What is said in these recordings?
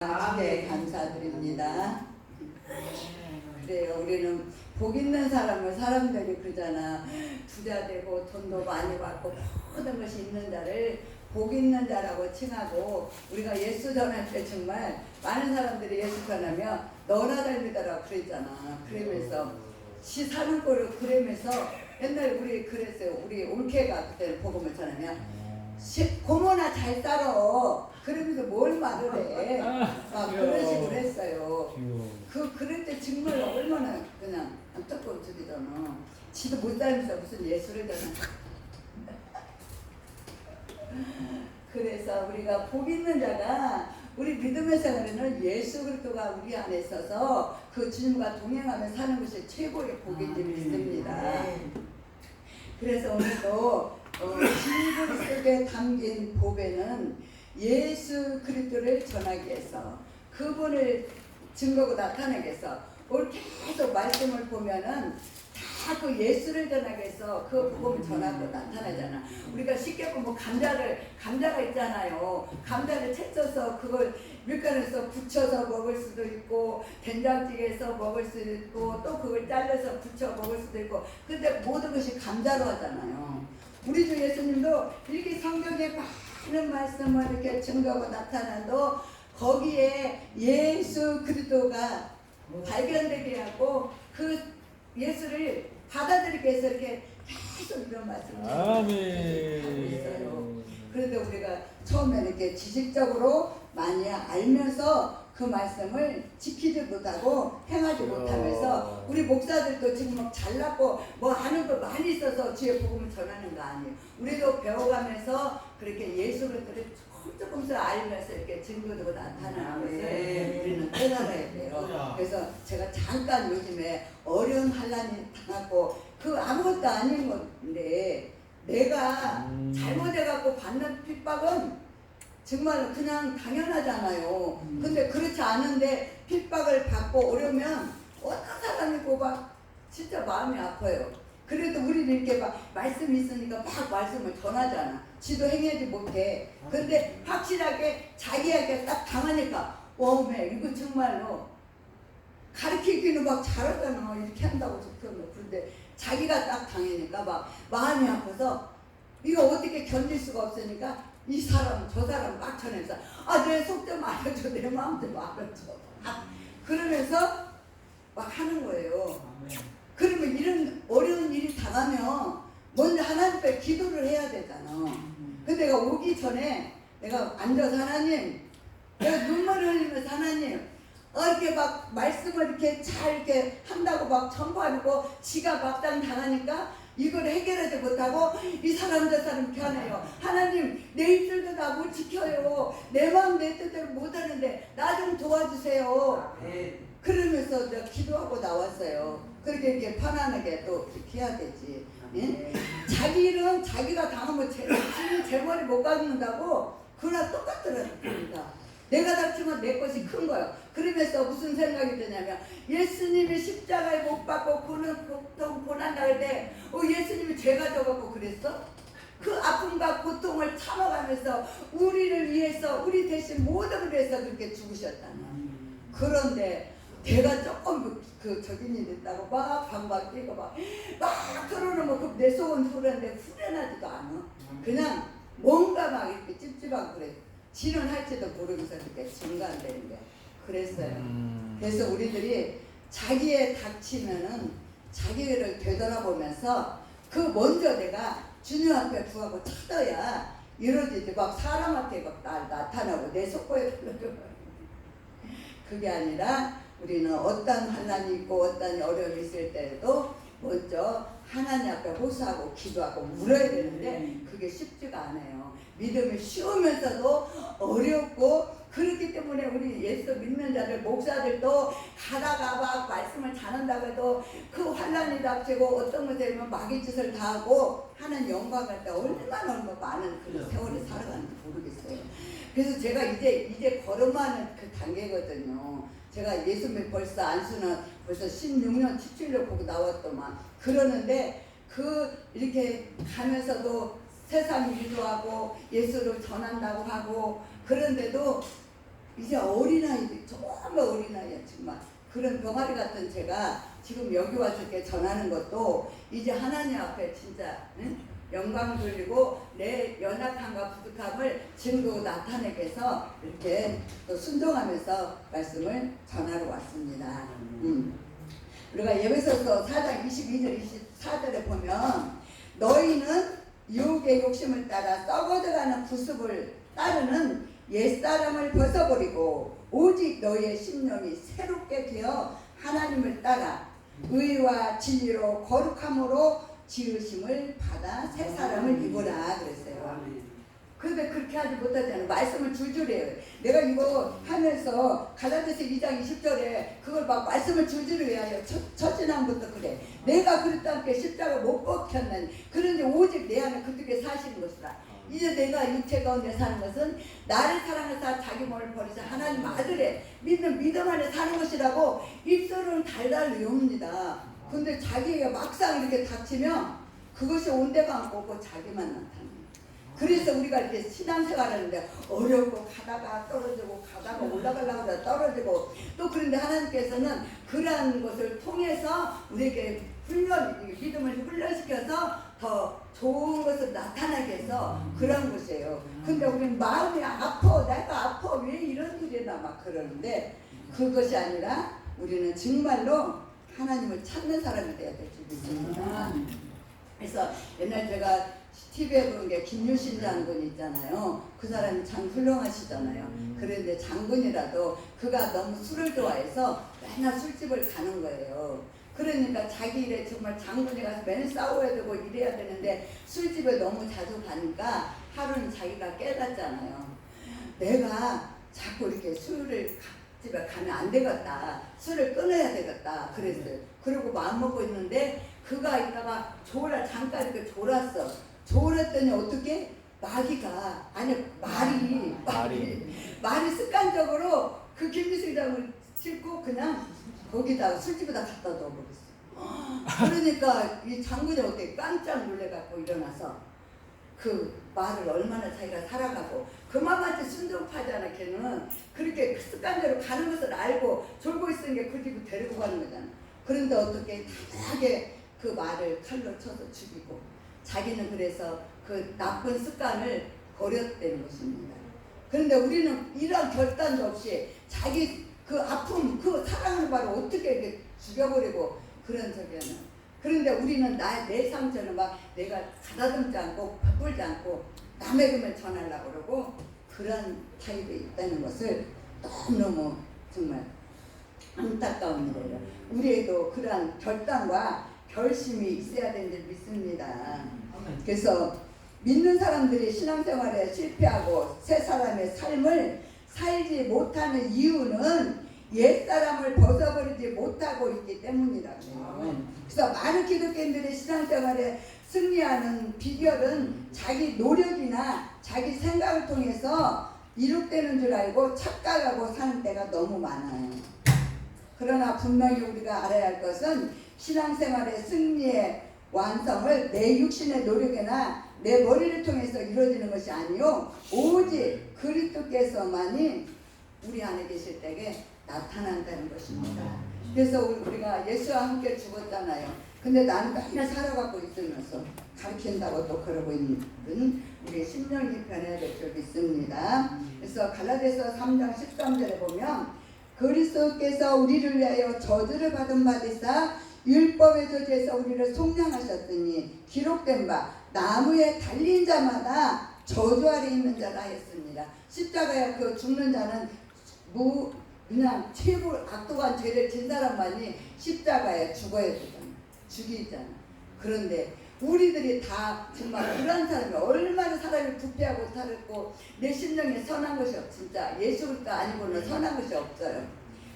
주께 감사드립니다. 그래요. 우리는 복 있는 사람을 사람들이 그러잖아. 부자 되고 돈도 많이 받고 모든 것이 있는 자를 복 있는 자라고 칭하고, 우리가 예수 전할 때 정말 많은 사람들이 예수 전하면 너나 닮으더라고 그랬잖아. 그러면서 시 사는 꼴을 그러면서 옛날 우리 그랬어요. 우리 올케가 그때 복음을 전하면 고모나 잘 살아 그러면서 뭘 말을 해. 막 그런 식으로 했어요. 그럴 때 정말 얼마나 그냥 안타까운 소리잖아. 지도 못 살면서 무슨 예술을 전하. 그래서 우리가 복 있는 자가, 우리 믿음의 생활에는 예수 그리스도가 우리 안에 있어서 그 주님과 동행하며 사는 것이 최고의 복인 줄 믿습니다. 그래서 오늘도 진리 속에 담긴 복에는 예수 그리스도를 전하기 위해서, 그분을 증거고 나타내기 위해서 오늘 계속 말씀을 보면은 다 그 예수를 전하기 위해서 그 복음을 전하고 나타나잖아. 우리가 쉽게 보면 감자가 있잖아요. 감자를 채쳐서 그걸 밀가루에서 부쳐서 먹을 수도 있고, 된장찌개에서 먹을 수도 있고, 또 그걸 잘라서 부쳐 먹을 수도 있고, 근데 모든 것이 감자로 하잖아요. 우리 주 예수님도 이렇게 성경에 많은 말씀을 이렇게 증거하고 나타나도 거기에 예수 그리스도가 발견되게 하고 그 예수를 받아들이기 위해서 이렇게 계속 이런 말씀을 하고 있어요. 그런데 우리가 처음에 이렇게 지식적으로 많이 알면서 그 말씀을 지키지 못하고 행하지 못하면서, 우리 목사들도 지금 막 잘났고 뭐 아는 거 많이 있어서 주의 복음을 전하는 거 아니에요. 우리도 배워가면서 그렇게 예수 그리스도를 조금씩 알면서 이렇게 증거되고 나타나는 것을 우리는 깨달아야 돼요. 그래서 제가 잠깐 요즘에 어려운 환난이 당하고, 그 아무것도 아닌 건데 내가 잘못해갖고 받는 핍박은 정말 그냥 당연하잖아요. 근데 그렇지 않은데 핍박을 받고 오려면 어떤 사람이고 막 진짜 마음이 아파요. 그래도 우리는 이렇게 막 말씀이 있으니까 막 말씀을 전하잖아. 지도 행하지 못해. 근데 확실하게 자기에게 딱 당하니까 어메 이거 정말로 가르치기는 막 잘하잖아. 이렇게 한다고 적혀놓고. 그런데 자기가 딱 당하니까 막 마음이 아파서 이거 어떻게 견딜 수가 없으니까 이 사람 저 사람 막 전해서 내 속 좀 알아줘, 내 마음 좀 알아줘, 그러면서 막 하는 거예요. 그러면 이런 어려운 일이 당하면 먼저 하나님 앞에 기도를 해야 되잖아. 근데 내가 오기 전에 내가 앉아서 하나님, 내가 눈물을 흘리면서 하나님, 이렇게 막 말씀을 이렇게 잘 이렇게 한다고 막 전부하고 지가 막상 당하니까 이걸 해결하지 못하고 이 사람 저 사람 변해요. 하나님, 내 입술도 다 못 지켜요. 내 마음 내 뜻대로 못하는데 나 좀 도와주세요. 그러면서 내가 기도하고 나왔어요. 그렇게 이렇게 편안하게 또 이렇게 해야 되지. 예? 자기 일은 자기가 당하면 제 머리 못 감는다고, 그러나 똑같더랍니다. 내가 다치면 내 것이 큰 거예요. 그러면서 무슨 생각이 드냐면, 예수님이 십자가에 못 박고 그는 고통 고난다 할 때 예수님이 죄가 져갖고 그랬어? 그 아픔과 고통을 참아가면서 우리를 위해서, 우리 대신 모든 걸 위해서 그렇게 죽으셨잖아. 그런데 내가 조금 그 적인이 됐다고 막 방방 뛰고 막 털어놓으면 내 속은 후련한데 후련하지도 않아. 그냥 뭔가 막 이렇게 찝찝하고 그래. 지는 할지도 모르면서 이렇게 증가한다는 게 그랬어요. 그래서 우리들이 자기에 닥치면은 자기를 되돌아보면서 그 먼저 내가 주님 앞에 구하고 찾아야 이루어지지. 막 사람한테 막 나타나고 내 속고에 그게 아니라 우리는 어떤 환난이 있고 어떤 어려움이 있을 때에도 먼저 하나님 앞에 호소하고 기도하고 물어야 되는데 그게 쉽지가 않아요. 믿음이 쉬우면서도 어렵고, 그렇기 때문에 우리 예수 믿는 자들 목사들도 가다가 막 말씀을 잘한다고 해도 그 환난이 닥치고 어떤 것에 보면 마귀 짓을 다 하고 하는 영광할 때 얼마나 많은 그런 세월을 살아가는지 모르겠어요. 그래서 제가 이제 걸음하는 그 단계거든요. 제가 예수님 벌써 안수는 벌써 16년 17년 보고 나왔더만. 그러는데 이렇게 가면서도 세상 일도 하고 예수를 전한다고 하고, 그런데도 이제 어린아이들 정말 어린아이야 정말. 그런 병아리 같은 제가 지금 여기 와서 이렇게 전하는 것도 이제 하나님 앞에 진짜 영광 돌리고 내 연약함과 부족함을 증거로 나타내게 해서 이렇게 또 순종하면서 말씀을 전하러 왔습니다. 우리가 에베소서 4장 22절 24절에 보면 너희는 유혹의 욕심을 따라 썩어져가는 구습을 따르는 옛사람을 벗어버리고 오직 너희의 심령이 새롭게 되어 하나님을 따라 의와 진리로 거룩함으로 지으심을 받아 새 사람을 입으라 그랬어요. 그런데 그렇게 하지 못하잖아요. 말씀을 줄줄 해요. 내가 이거 하면서 갈라디아서 2장 20절에 그걸 막 말씀을 줄줄 외워요. 첫 지난부터 그래. 내가 그랬다 함께 십자가 못 벗겼는 그런데 오직 내 안에 그렇게 사시는 것이다. 이제 내가 육체 가운데 사는 것은 나를 사랑하사 자기 몸을 버리사 하나님 아들의 믿음 안에 사는 것이라고 입술은 달달 외웁니다. 근데 자기가 막상 이렇게 닥치면 그것이 온데가 않고 자기만 나타나요. 그래서 우리가 이렇게 신앙생활 하는데 어렵고 가다가 떨어지고 가다가 올라가려고 하다 떨어지고 또 그런데 하나님께서는 그러한 것을 통해서 우리에게 믿음을 훈련시켜서 더 좋은 것을 나타나게 해서 그런 것이에요. 근데 우리는 마음이 아파, 내가 아파, 왜 이런 일이나 막 그러는데 그것이 아니라 우리는 정말로 하나님을 찾는 사람이 되어야 될 줄 믿습니다. 그래서 옛날 제가 TV에 본 게 김유신 장군 있잖아요. 그 사람이 참 훌륭하시잖아요. 그런데 장군이라도 그가 너무 술을 좋아해서 맨날 술집을 가는 거예요. 그러니까 자기 일에 정말 장군이 가서 맨날 싸워야 되고 이래야 되는데 술집에 너무 자주 가니까 하루는 자기가 깨닫잖아요. 내가 자꾸 이렇게 술집에 가면 안 되겠다. 술을 끊어야 되겠다. 그랬어요. 그리고 마음먹고 있는데 그가 있다가 잠깐 이렇게 졸았어. 졸았더니 어떻게? 마귀가 아니 말이 습관적으로 그 김미숙이라고 싣고 그냥 거기다 술집에다 갖다 넣어버렸어. 그러니까 이 장군이 어떻게 깜짝 놀래갖고 일어나서 그 말을 얼마나 자기가 살아가고 그만한테 순종파잖아. 걔는 그렇게 습관대로 가는 것을 알고 졸고 있으니까 그 집을 데리고 가는 거잖아. 그런데 어떻게 다하게 그 말을 칼로 쳐서 죽이고 자기는 그래서 그 나쁜 습관을 버렸다는 것입니다. 그런데 우리는 이런 결단도 없이 자기 그 아픔, 그 사랑하는 바를 어떻게 이렇게 죽여버리고 그런 적이는. 그런데 우리는 내 상처는 막 내가 가다듬지 않고 바꾸지 않고 남에게만 전하려고 그러고 그런 타입이 있다는 것을 너무너무 정말 안타까운 일이에요. 우리에도 그러한 결단과 결심이 있어야 되는 줄 믿습니다. 그래서 믿는 사람들이 신앙생활에 실패하고 새 사람의 삶을 살지 못하는 이유는 옛사람을 벗어버리지 못하고 있기 때문이라고요. 그래서 많은 기독교인들의 신앙생활에 승리하는 비결은 자기 노력이나 자기 생각을 통해서 이룩되는 줄 알고 착각하고 사는 때가 너무 많아요. 그러나 분명히 우리가 알아야 할 것은 신앙생활의 승리의 완성을 내 육신의 노력이나 내 머리를 통해서 이루어지는 것이 아니요 오직 그리스도께서만이 우리 안에 계실 때에 나타난다는 것입니다. 그래서 우리가 예수와 함께 죽었잖아요. 근데 나는 맨날 살아가고 있으면서 가르친다고 또 그러고 있는 우리 심령이 변해야 될 줄 믿습니다. 그래서 갈라디아서 3장 13절에 보면 그리스도께서 우리를 위하여 저주를 받은 바 되사 율법의 저주에서 우리를 속량하셨더니 기록된 바 나무에 달린 자마다 저주 아래 있는 자라 했습니다. 십자가에 그 죽는 자는 그냥 최고 악독한 죄를 진 사람만이 십자가에 죽어야 되잖아. 죽이잖아. 그런데 우리들이 다 정말 그런 사람이 얼마나 사람이 부패하고 살았고 내 심령에 선한 것이 진짜 예수가 아니고는 선한 것이 없어요.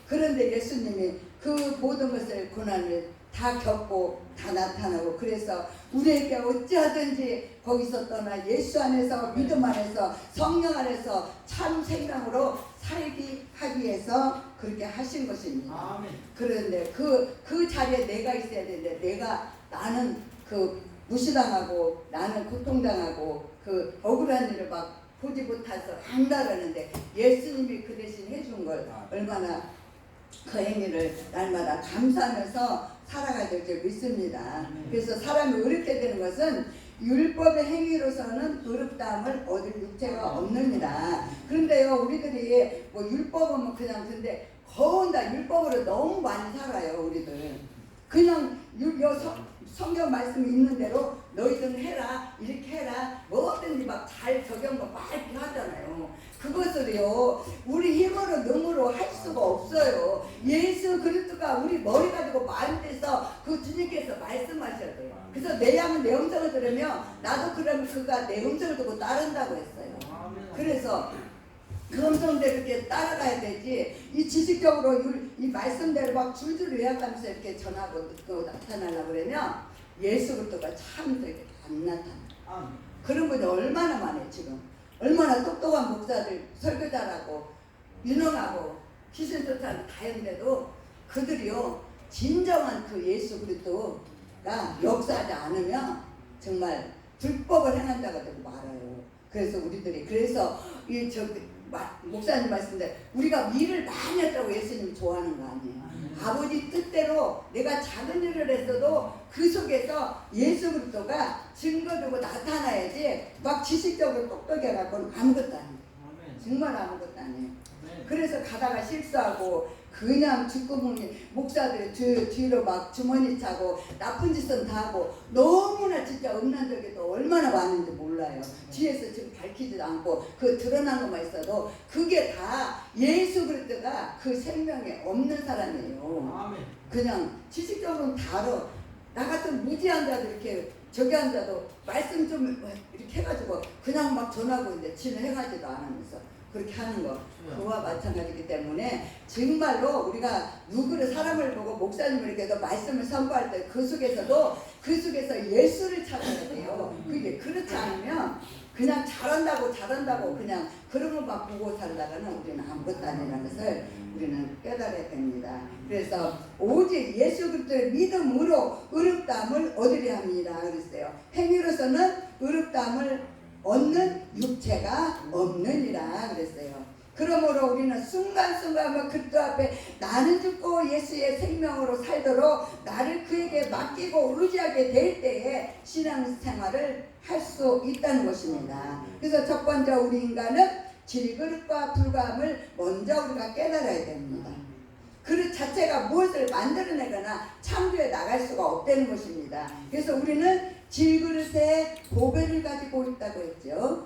그런데 예수님이 그 모든 것을 고난을 다 겪고 다 나타나고 그래서 우리에게 어찌하든지 거기서 떠나 예수 안에서 믿음 안에서 성령 안에서 참 생명으로 살기 하기 위해서 그렇게 하신 것입니다. 아멘. 그런데 그 자리에 내가 있어야 되는데 나는 그 무시당하고 나는 고통당하고 그 억울한 일을 막 보지 못해서 한다라는데 예수님이 그 대신 해준 걸 얼마나 그 행위를 날마다 감사하면서 살아가야 될 줄 믿습니다. 그래서 사람이 의롭게 되는 것은 율법의 행위로서는 의롭다함을 얻을 육체가 없느니라. 그런데요, 우리들이 뭐 율법은 뭐 그냥 근데 거의 다 율법으로 너무 많이 살아요. 우리들 그냥 성경 말씀 있는 대로 너희들은 해라, 이렇게 해라, 뭐든지 막 잘 적용도 막 이렇게 하잖아요. 그것을요 우리 힘으로 능으로 할 수가 없어요. 예수 그리스도가 우리 머리 가지고 마음에서 그 주님께서 말씀하셔야 돼요. 그래서 내 양은 내 음성을 들으면 나도 그러면 그가 내 음성을 듣고 따른다고 했어요. 그래서 그 음성대로 이렇게 따라가야 되지. 이 지식적으로 이 말씀대로 막 줄줄 외워가면서 이렇게 전하고 나타나려고 그러면 예수 그리스도가 참 되게 안 나타나. 그런 분이 얼마나 많아요. 지금 얼마나 똑똑한 목사들, 설교자라고 유능하고 귀신 쫓아는 다였는데도 그들이요 진정한 그 예수 그리스도가 역사하지 않으면 정말 불법을 행한 자가 되고 말아요. 그래서 우리들이 목사님 말씀대로 우리가 일을 많이 했다고 예수님이 좋아하는 거 아니에요. 아버지 뜻대로 내가 작은 일을 했어도 그 속에서 예수 그리스도가 증거되고 나타나야지 막 지식적으로 똑똑해갖고는 아무것도 아니에요. 정말 아무것도 아니에요. 그래서 가다가 실수하고 그냥 뒷구멍에 목사들이 뒤로 막 주머니 차고 나쁜 짓은 다 하고 너무나 진짜 음란적이도 얼마나 많은지 몰라요. 뒤에서 지금 밝히지도 않고 그 드러난 것만 있어도 그게 다 예수 그리스도가 그 생명에 없는 사람이에요. 그냥 지식적으로는 다뤄. 나 같은 무지한 자도 이렇게 저기 한 자도 말씀 좀 이렇게 해가지고 그냥 막 전하고 있는데 지는 행하지도 않으면서 그렇게 하는 거 그와 마찬가지이기 때문에 정말로 우리가 누구를 사람을 보고 목사님을 이렇게 말씀을 선포할 때 그 속에서 예수를 찾아야 돼요. 그게 그렇지 않으면 그냥 잘한다고 그냥 그런 것만 보고 살다가는 우리는 아무것도 아니라는 것을 우리는 깨달아야 됩니다. 그래서 오직 예수 그리스도의 믿음으로 의롭다함을 얻으려 합니다. 그랬어요. 행위로서는 의롭다함을 얻는 육체가 없느니라 그랬어요. 그러므로 우리는 순간순간 그리스도 앞에 나는 죽고 예수의 생명으로 살도록 나를 그에게 맡기고 의지하게 될 때에 신앙생활을 할 수 있다는 것입니다. 그래서 첫 번째 우리 인간은 질그릇과 불감을 먼저 우리가 깨달아야 됩니다. 그릇 자체가 무엇을 만들어내거나 창조해 나갈 수가 없다는 것입니다. 그래서 우리는 질그릇에 보배를 가지고 있다고 했죠.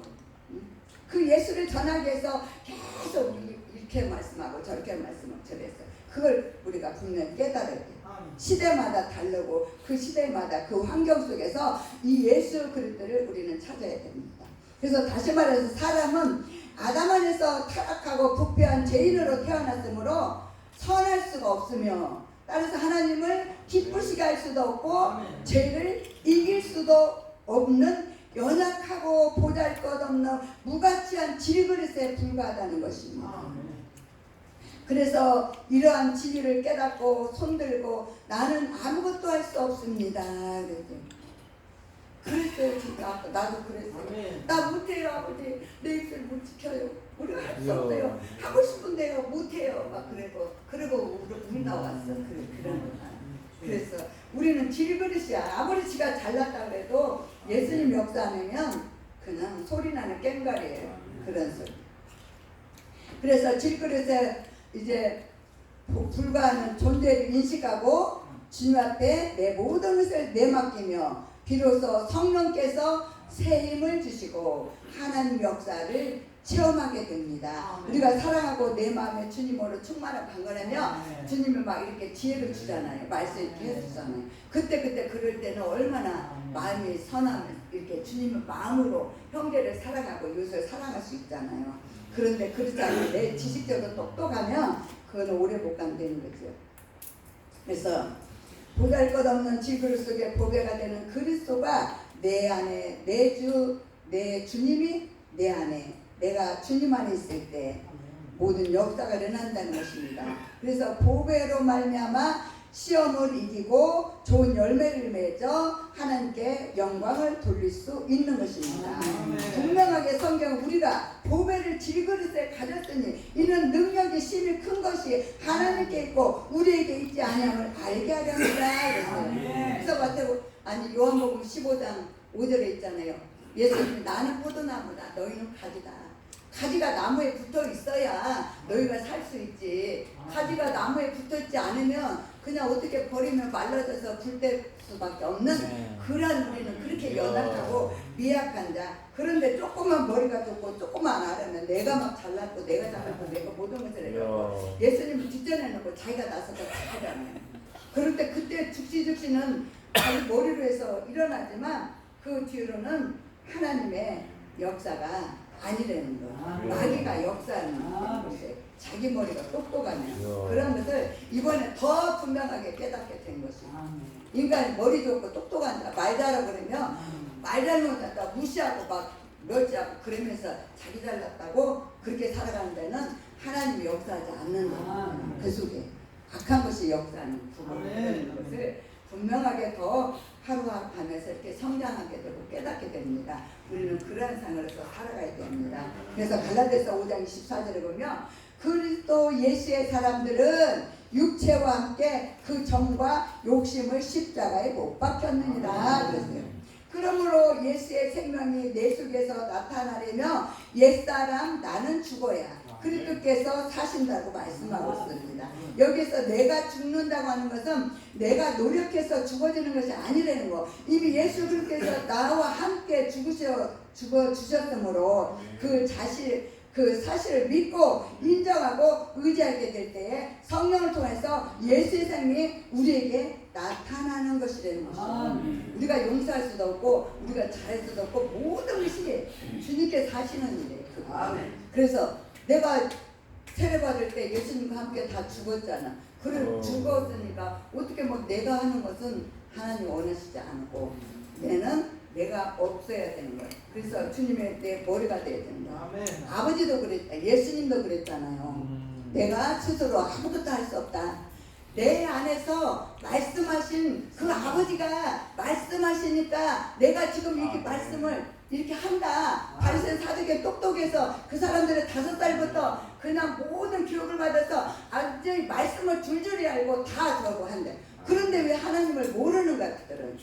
그 예수를 전하기 위해서 계속 이렇게 말씀하고 저렇게 말씀하고 저랬어요. 그걸 우리가 분명히 깨달아야 돼요. 시대마다 다르고 그 시대마다 그 환경 속에서 이 예수 그리스도를 우리는 찾아야 됩니다. 그래서 다시 말해서 사람은 아담 안에서 타락하고 부패한 죄인으로 태어났으므로 선할 수가 없으며 따라서 하나님을 기쁘시게 할 수도 없고 죄를 이길 수도 없는 연약하고 보잘것없는 무가치한 질그릇에 불과하다는 것입니다. 그래서 이러한 진리를 깨닫고 손들고 나는 아무것도 할 수 없습니다. 그랬어요. 진짜 나도 그랬어요. 나 못해요 아버지. 내 입술 못 지켜요. 우리가 할 수 없어요. 하고 싶은데요 못해요. 막 그러고 울 나왔어. 그런 거. 그래서 우리는 질그릇이야. 아무리 지가 잘났다 그래도 예수님 역사하면 그냥 소리나는 꽹과리예요. 그런 소리. 그래서 질그릇에 이제 불과한 존재를 인식하고 주님 앞에 내 모든 것을 내맡기며 비로소 성령께서 새 힘을 주시고 하나님 역사를 체험하게 됩니다. 우리가 사랑하고 내 마음에 주님으로 충만한 방언하면 주님이 막 이렇게 지혜를 주잖아요. 말씀 이렇게 해주잖아요. 그때 그럴 때는 얼마나 마음이 선하면 이렇게 주님의 마음으로 형제를 사랑하고 이웃을 사랑할 수 있잖아요. 그런데 그렇지 않으면 내 지식적으로 똑똑하면 그건 오래 못 간다는 거죠. 그래서 보잘것없는 질그릇 속에 보배가 되는 그리스도가 내 안에 내 주님이 내 안에 내가 주님 안에 있을 때 모든 역사가 일어난다는 것입니다. 그래서 보배로 말미암아 시험을 이기고 좋은 열매를 맺어 하나님께 영광을 돌릴 수 있는 것입니다. 분명하게 성경 우리가 보배를 질그릇에 가졌으니 이는 능력이 심히 큰 것이 하나님께 있고 우리에게 있지 아니함을 알게 하려 합니다. 그래서 요한복음 15장 5절에 있잖아요. 예수님이 나는 포도나무다 너희는 가지다. 가지가 나무에 붙어 있어야 너희가 살 수 있지. 가지가 나무에 붙어 있지 않으면 그냥 어떻게 버리면 말라져서 불뗄 수밖에 없는 그런 우리는 그렇게 연약하고 미약한 자. 그런데 조금만 머리가 좋고 조금만 알으면 내가 막 잘났고 내가 잘났고 내가 모든 것을 해갖고 예수님을 뒷전에 놓고 자기가 나서서 다 하잖아요. 그럴 때 그때 즉시즉시는 자기 머리로 해서 일어나지만 그 뒤로는 하나님의 역사가 아니라는 거. 마귀가 역사하는 것이 자기 머리가 똑똑하면 그런 것을 이번에 더 분명하게 깨닫게 된 것입니다. 인간이 머리 좋고 똑똑한 자, 말 잘하고 그러면 말 잘하는 자가 무시하고 막 멸시하고 그러면서 자기 잘났다고 그렇게 살아가는 데는 하나님이 역사하지 않는 거예요. 그 속에 악한 것이 역사하는 그런 것을 분명하게 더 하루하루 가면서 이렇게 성장하게 되고 깨닫게 됩니다. 우리는 그러한 상으로서 살아가야 됩니다. 그래서 갈라디아서 5장 24절에 보면 그리스도 예수의 사람들은 육체와 함께 그 정과 욕심을 십자가에 못 박혔느니라 그랬어요. 그러므로 예수의 생명이 내 속에서 나타나려면 옛사람 나는 죽어야 그리스도께서 사신다고 말씀하고 있습니다. 여기서 내가 죽는다고 하는 것은 내가 노력해서 죽어지는 것이 아니라는 거. 이미 예수 그리스도께서 나와 함께 죽어 주셨으므로 그 사실을 믿고 인정하고 의지하게 될 때에 성령을 통해서 예수의 생명이 우리에게 나타나는 것이라는 것이죠. 우리가 용서할 수도 없고 우리가 잘할 수도 없고 모든 것이 주님께 사시는 일이에요. 그래서 내가 세례 받을 때 예수님과 함께 다 죽었잖아. 그래 죽었으니까 어떻게 내가 하는 것은 하나님 원하시지 않고 내가 없어야 되는 거예요. 그래서 주님의 내 머리가 돼야 되는 거예요. 아버지도 그랬다. 예수님도 그랬잖아요. 내가 스스로 아무것도 할 수 없다. 내 안에서 말씀하신 그 아버지가 말씀하시니까 내가 지금 이렇게 말씀을 이렇게 한다. 바리새인 사두개 똑똑해서 그 사람들은 5살부터 그냥 모든 교육을 받아서 아주 말씀을 줄줄이 알고 다 저거 한대. 그런데 왜 하나님을 모르는 거야 그들은.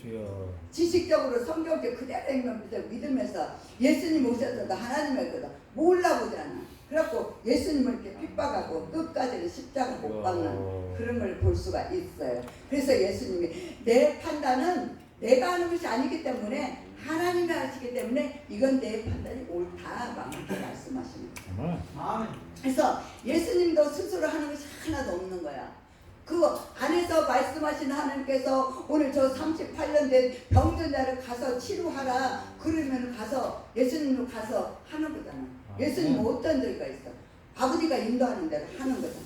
지식적으로 성경에 그대로 믿으면서 예수님 오셔서도 하나님의 거다 몰라보잖아. 그래갖고 예수님을 이렇게 핍박하고 끝까지는 십자가 못 박는 그런 걸 볼 수가 있어요. 그래서 예수님이 내 판단은 내가 하는 것이 아니기 때문에 하나님이 하시기 때문에 이건 내 판단이 옳다 막 이렇게 말씀하시는 거예요. 그래서 예수님도 스스로 하는 것이 하나도 없는 거야. 그 안에서 말씀하시는 하나님께서 오늘 저 38년 된 병든 자를 가서 치료하라 그러면 가서 예수님으로 가서 하는 거잖아. 예수님은 어떤 데가 있어? 아버지가 인도하는 대로 하는 거잖아.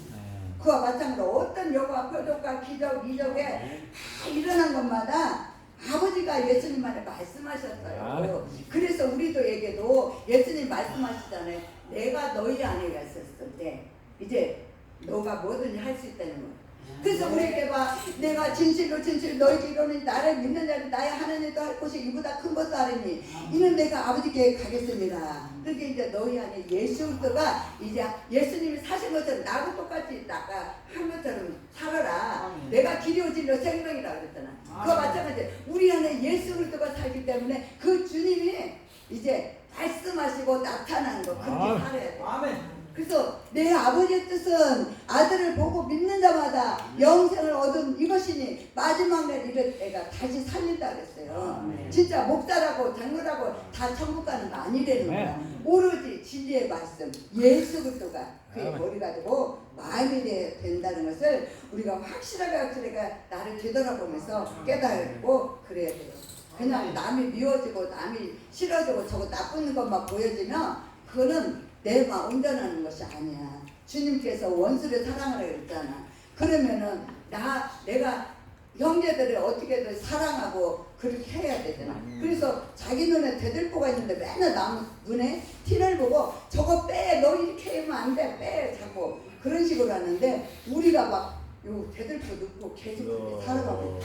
그와 마찬가지로 어떤 여과 표적과 기적 이적에 다 일어난 것마다 아버지가 예수님만에 말씀하셨어요. 그래서 우리도에게도 예수님 말씀하시잖아요. 내가 너희 안에 있었을 때 이제 너가 뭐든지 할 수 있다는 거예요. 그래서 우리에게 내가 진실로 너희에게 이르노니 나를 믿는 자는 나의 하나님도 할 것이 이보다 큰 것도 아니니 이는 내가 아버지께 가겠습니다. 그게 이제 너희 안에 예수 그리스도가 이제 예수님이 사신 것처럼 나하고 똑같이 나가 한 것처럼 살아라. 내가 길이요 진리요 생명이라고 그랬잖아. 그와 마찬가지 우리 안에 예수 그리스도가 살기 때문에 그 주님이 이제 말씀하시고 나타나는 거 그렇게 살아야 돼. 아멘. 그래서 내 아버지의 뜻은 아들을 보고 믿는 자마다 영생을 얻은 이것이니 마지막 날 이럴 때가 다시 살린다 그랬어요. 진짜 목사라고 장로라고 다 천국 가는 거 아니라는 거야. 오로지 진리의 말씀 예수 그리스도가 그의 머리가 되고 마음이 된다는 것을 우리가 확실하게 나를 되돌아보면서 깨달고 그래야 돼요. 그냥 남이 미워지고 남이 싫어지고 저거 나쁜 것만 보여지면 그거는 내 마음 운전하는 것이 아니야. 주님께서 원수를 사랑하라 그랬잖아. 그러면은 내가 형제들을 어떻게든 사랑하고 그렇게 해야 되잖아. 그래서 자기 눈에 대들보가 있는데 맨날 남 눈에 티를 보고 저거 빼, 너 이렇게 하면 안 돼, 빼 자꾸 그런 식으로 하는데 우리가 막 요 대들보 넣고 계속 그렇게 살아가고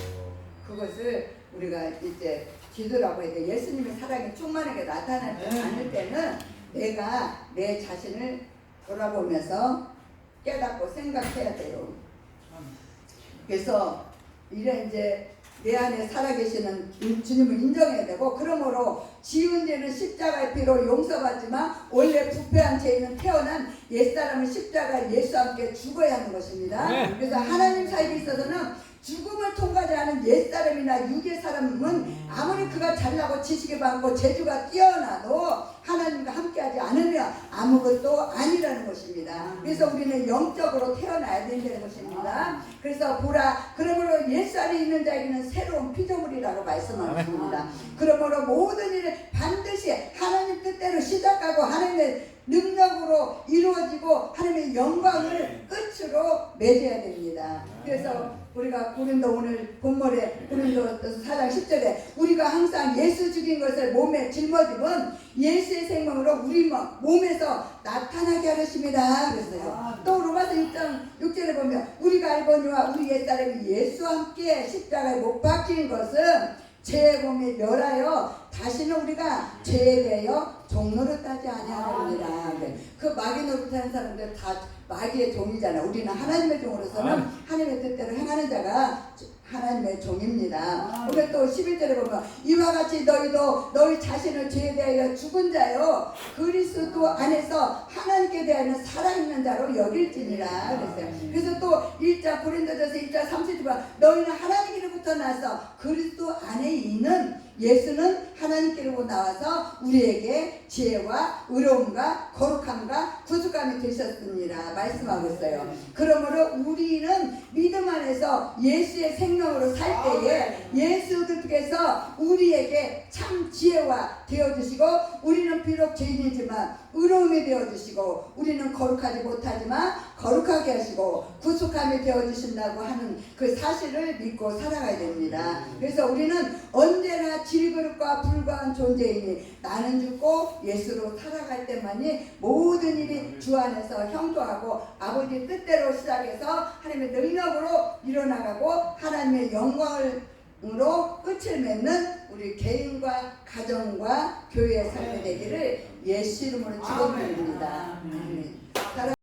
그것을 우리가 이제 기도라고 해야 돼. 예수님의 사랑이 충만하게 나타나지 않을 때는 내가 내 자신을 돌아보면서 깨닫고 생각해야 돼요. 그래서 이래 이제 내 안에 살아계시는 주님을 인정해야 되고, 그러므로 지은 죄는 십자가의 피로 용서받지만 원래 부패한 죄인은 태어난 옛사람은 십자가 예수와 함께 죽어야 하는 것입니다. 그래서 하나님 사이에 있어서는 죽음을 통과하지 않은 옛사람이나 육의 사람은 아무리 그가 잘나고 지식이 많고 재주가 뛰어나도 하나님과 함께하지 않으면 아무것도 아니라는 것입니다. 그래서 우리는 영적으로 태어나야 된다는 것입니다. 그래서 보라, 그러므로 예수 안에 있는 자에게는 새로운 피조물이라고 말씀하셨습니다. 그러므로 모든 일을 반드시 하나님 뜻대로 시작하고 하나님의 능력으로 이루어지고 하나님의 영광을 끝으로 맺어야 됩니다. 그래서 우리가 고린도 오늘 본문에 고린도 4장 10절에 우리가 항상 예수 죽인 것을 몸에 짊어지면 예수의 생명으로 우리 몸에서 나타나게 하셨습니다. 그랬어요. 또 로마서 1장 6절에 보면 우리가 알거니와 우리 옛사람이 예수와 함께 십자가에 못 박힌 것은 죄의 몸에 멸하여 다시는 우리가 죄에 대하여 종노릇하지 아니하느니라. 그 마귀 노릇하는 사람들 다 마귀의 종이잖아. 우리는 하나님의 종으로서는 하나님의 뜻대로 행하는 자가 하나님의 종입니다. 우리 또 11절에 보면 이와 같이 너희도 너희 자신을 죄에 대하여 죽은 자요 그리스도 안에서 하나님께 대하여 살아있는 자로 여길지니라 그랬어요. 그래서 또 1장 고린도전서 1장 30절 보면 너희는 하나님께로부터 나서 그리스도 안에 있는 예수는 하나님께로 나와서 우리에게 지혜와 의로움과 거룩함과 구속함이 되셨습니다. 말씀하고 있어요. 그러므로 우리는 믿음 안에서 예수의 생명으로 살 때에 예수께서 우리에게 참 지혜와 되어주시고 우리는 비록 죄인이지만 의로움이 되어주시고 우리는 거룩하지 못하지만 거룩하게 하시고 구속함이 되어주신다고 하는 그 사실을 믿고 살아가야 됩니다. 그래서 우리는 언제나 질그릇과 불과한 존재이니 나는 죽고 예수로 살아갈 때만이 모든 일이 주 안에서 형통하고 아버지 뜻대로 시작해서 하나님의 능력으로 일어나가고 하나님의 영광으로 끝을 맺는 우리 개인과 가정과 교회의 삶이 되기를 예수 이름으로 축원드립니다.